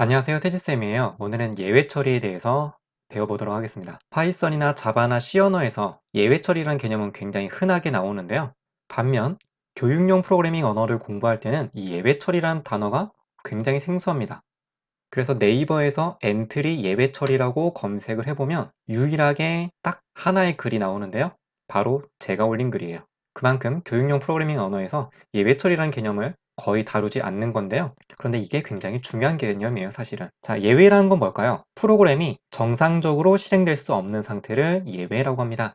안녕하세요, 태지쌤이에요. 오늘은 예외 처리에 대해서 배워보도록 하겠습니다. 파이썬이나 자바나 C 언어에서 예외 처리라는 개념은 굉장히 흔하게 나오는데요. 반면 교육용 프로그래밍 언어를 공부할 때는 이 예외 처리라는 단어가 굉장히 생소합니다. 그래서 네이버에서 엔트리 예외 처리라고 검색을 해보면 유일하게 딱 하나의 글이 나오는데요. 바로 제가 올린 글이에요. 그만큼 교육용 프로그래밍 언어에서 예외 처리라는 개념을 거의 다루지 않는 건데요. 그런데 이게 굉장히 중요한 개념이에요, 사실은. 자, 예외라는 건 뭘까요? 프로그램이 정상적으로 실행될 수 없는 상태를 예외라고 합니다.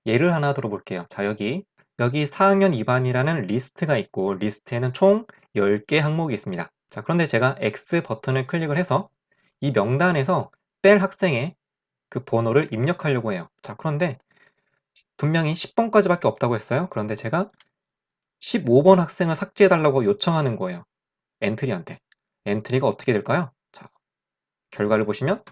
예를 하나 들어볼게요. 자, 여기 4학년 2반이라는 리스트가 있고 리스트에는 총 10개 항목이 있습니다. 자, 그런데 제가 X 버튼을 클릭을 해서 이 명단에서 뺄 학생의 그 번호를 입력하려고 해요. 자, 그런데 분명히 10번까지밖에 없다고 했어요. 그런데 제가 15번 학생을 삭제해달라고 요청하는 거예요. 엔트리한테. 엔트리가 어떻게 될까요? 자, 결과를 보시면,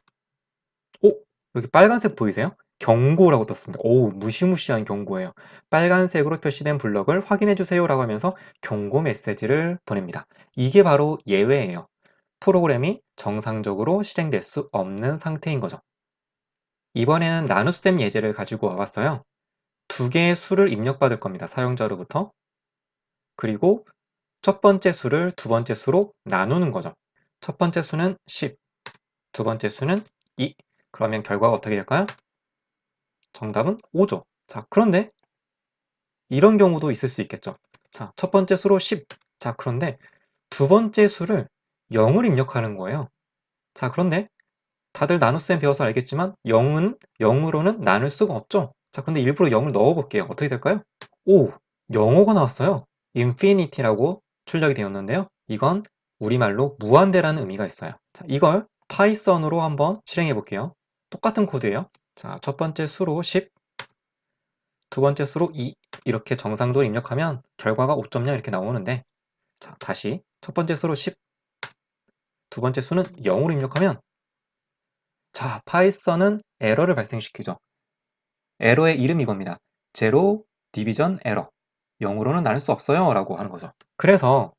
오! 여기 빨간색 보이세요? 경고라고 떴습니다. 오, 무시무시한 경고예요. 빨간색으로 표시된 블럭을 확인해주세요 라고 하면서 경고 메시지를 보냅니다. 이게 바로 예외예요. 프로그램이 정상적으로 실행될 수 없는 상태인 거죠. 이번에는 나눗셈 예제를 가지고 와봤어요. 두 개의 수를 입력받을 겁니다. 사용자로부터. 그리고 첫 번째 수를 두 번째 수로 나누는 거죠. 첫 번째 수는 10, 두 번째 수는 2. 그러면 결과가 어떻게 될까요? 정답은 5죠. 자, 그런데 이런 경우도 있을 수 있겠죠. 자, 첫 번째 수로 10. 자, 그런데 두 번째 수를 0을 입력하는 거예요. 자, 그런데 다들 나눗셈 배워서 알겠지만 0으로는 나눌 수가 없죠. 자, 근데 일부러 0을 넣어볼게요. 어떻게 될까요? 오, 영어가 나왔어요. infinity라고 출력이 되었는데요. 이건 우리말로 무한대라는 의미가 있어요. 자, 이걸 파이썬으로 한번 실행해 볼게요. 똑같은 코드예요. 자, 첫 번째 수로 10, 두 번째 수로 2 이렇게 정상적으로 입력하면 결과가 5.0 이렇게 나오는데, 자, 다시 첫 번째 수로 10, 두 번째 수는 0으로 입력하면, 자, 파이썬은 에러를 발생시키죠. 에러의 이름이 이겁니다. 제로 디비전 에러. 0으로는 나눌 수 없어요 라고 하는 거죠. 그래서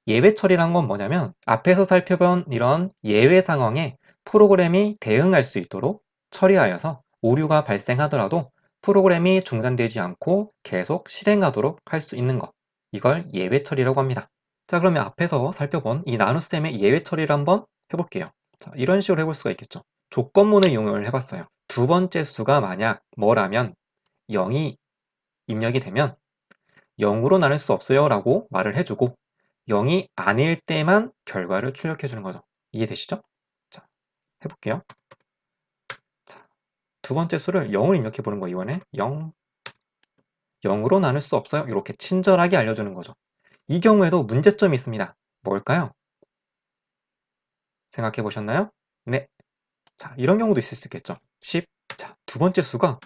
예외 처리란 건 뭐냐면 앞에서 살펴본 이런 예외 상황에 프로그램이 대응할 수 있도록 처리하여서 오류가 발생하더라도 프로그램이 중단되지 않고 계속 실행하도록 할 수 있는 것. 이걸 예외 처리라고 합니다. 자, 그러면 앞에서 살펴본 이 나눗셈의 예외 처리를 한번 해볼게요. 자, 이런 식으로 해볼 수가 있겠죠. 조건문을 이용을 해봤어요. 두 번째 수가 만약 뭐라면 0이 입력이 되면 0으로 나눌 수 없어요 라고 말을 해주고 0이 아닐 때만 결과를 출력해 주는 거죠. 이해되시죠? 자, 해볼게요. 자, 두 번째 수를 0을 입력해 보는 거예요. 이번에 0, 0으로 나눌 수 없어요. 이렇게 친절하게 알려주는 거죠. 이 경우에도 문제점이 있습니다. 뭘까요? 생각해 보셨나요? 네. 자, 이런 경우도 있을 수 있겠죠. 10. 자, 두 번째 수가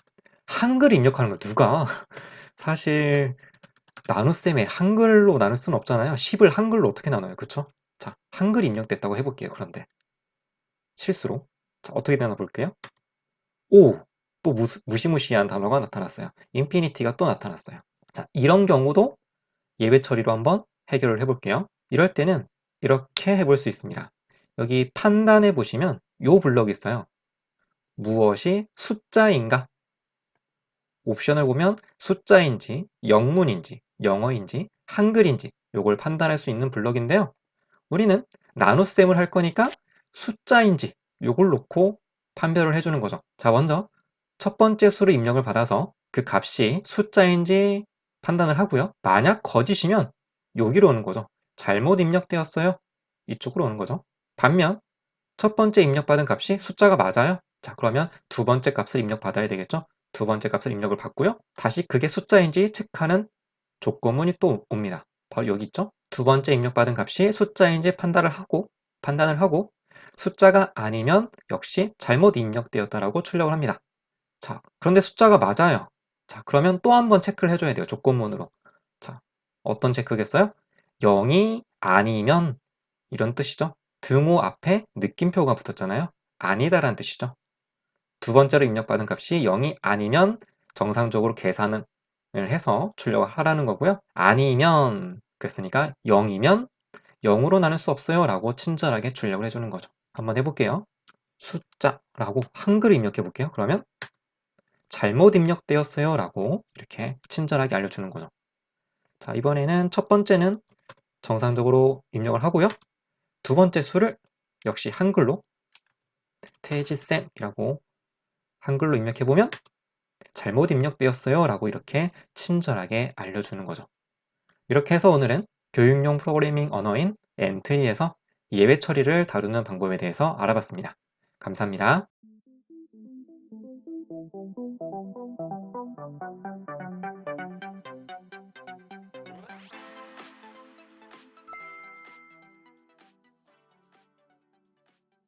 한글 입력하는 거 누가 사실 나눗셈에 한글로 나눌 수는 없잖아요. 10을 한글로 어떻게 나눠요? 그쵸? 자, 한글 입력됐다고 해볼게요. 그런데 실수로. 자, 어떻게 되나 볼게요. 오! 또 무시무시한 단어가 나타났어요. 인피니티가 또 나타났어요. 자, 이런 경우도 예외 처리로 한번 해결을 해볼게요. 이럴 때는 이렇게 해볼 수 있습니다. 여기 판단해 보시면 요 블럭이 있어요. 무엇이 숫자인가? 옵션을 보면 숫자인지, 영문인지, 영어인지, 한글인지 요걸 판단할 수 있는 블럭인데요. 우리는 나눗셈을 할 거니까 숫자인지 요걸 놓고 판별을 해주는 거죠. 자, 먼저 첫 번째 수를 입력을 받아서 그 값이 숫자인지 판단을 하고요. 만약 거짓이면 여기로 오는 거죠. 잘못 입력되었어요. 이쪽으로 오는 거죠. 반면 첫 번째 입력받은 값이 숫자가 맞아요. 자, 그러면 두 번째 값을 입력받아야 되겠죠. 두 번째 값을 입력을 받고요. 다시 그게 숫자인지 체크하는 조건문이 또 옵니다. 바로 여기 있죠. 두 번째 입력받은 값이 숫자인지 판단을 하고 숫자가 아니면 역시 잘못 입력되었다라고 출력을 합니다. 자, 그런데 숫자가 맞아요. 자, 그러면 또 한 번 체크를 해줘야 돼요. 조건문으로. 자, 어떤 체크겠어요? 0이 아니면 이런 뜻이죠. 등호 앞에 느낌표가 붙었잖아요. 아니다라는 뜻이죠. 두 번째로 입력받은 값이 0이 아니면 정상적으로 계산을 해서 출력을 하라는 거고요. 아니면 그랬으니까 0이면 0으로 나눌 수 없어요 라고 친절하게 출력을 해주는 거죠. 한번 해볼게요. 숫자라고 한글을 입력해 볼게요. 그러면 잘못 입력되었어요 라고 이렇게 친절하게 알려주는 거죠. 자, 이번에는 첫 번째는 정상적으로 입력을 하고요. 두 번째 수를 역시 한글로 태지쌤이라고 한글로 입력해 보면 잘못 입력되었어요 라고 이렇게 친절하게 알려주는 거죠. 이렇게 해서 오늘은 교육용 프로그래밍 언어인 엔트리에서 예외 처리를 다루는 방법에 대해서 알아봤습니다. 감사합니다.